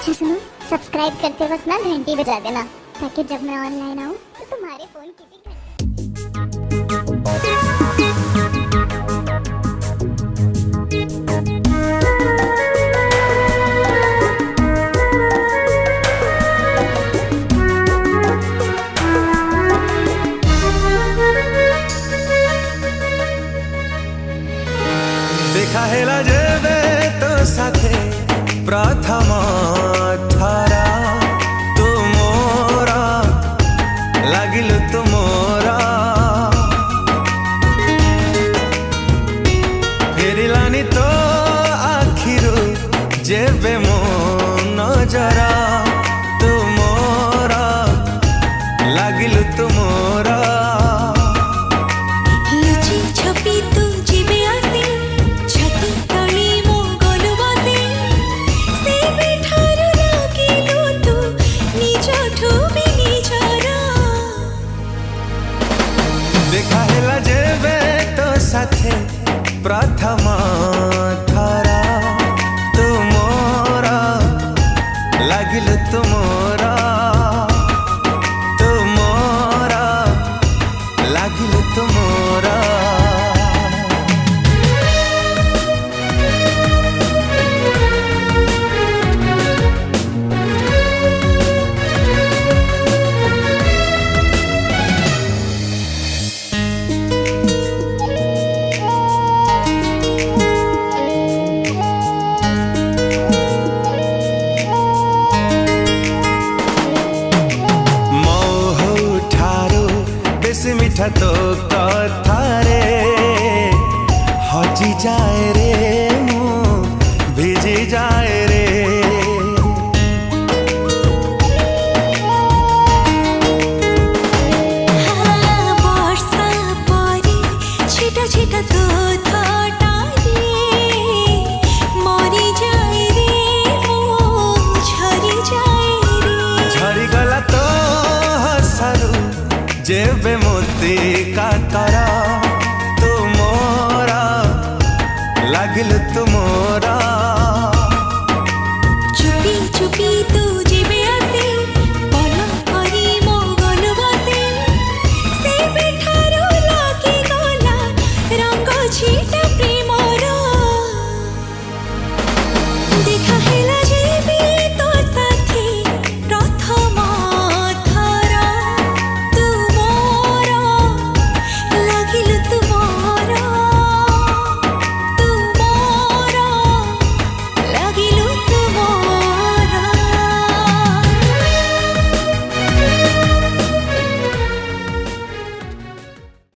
अच्छा सुनो, सब्सक्राइब करते वक्त ना घंटी बजा देना, ताकि जब मैं ऑनलाइन आऊँ तो तुम्हारे फोन की भी देखा हेला जेबे तो साथे प्रथम थारा तुमोरा लागिल तुमोरा फेरिलानी तो आखिरु जेबे मो नजरा तुमोरा लागिल तुमोरा देखा हेला जेबे तो साथे प्रथम थारा तुमोरा लागिल तुमोरा तुमोरा लागिल तुमोरा मिठा तो कथा रे हजी जाए रे मु भिजी जाए रे वर्षा परी छिटा छिटा तो थटा रे मरी जाए रे मु झरी जाए रे झरी गला तो हसरू जेबे मोती का करा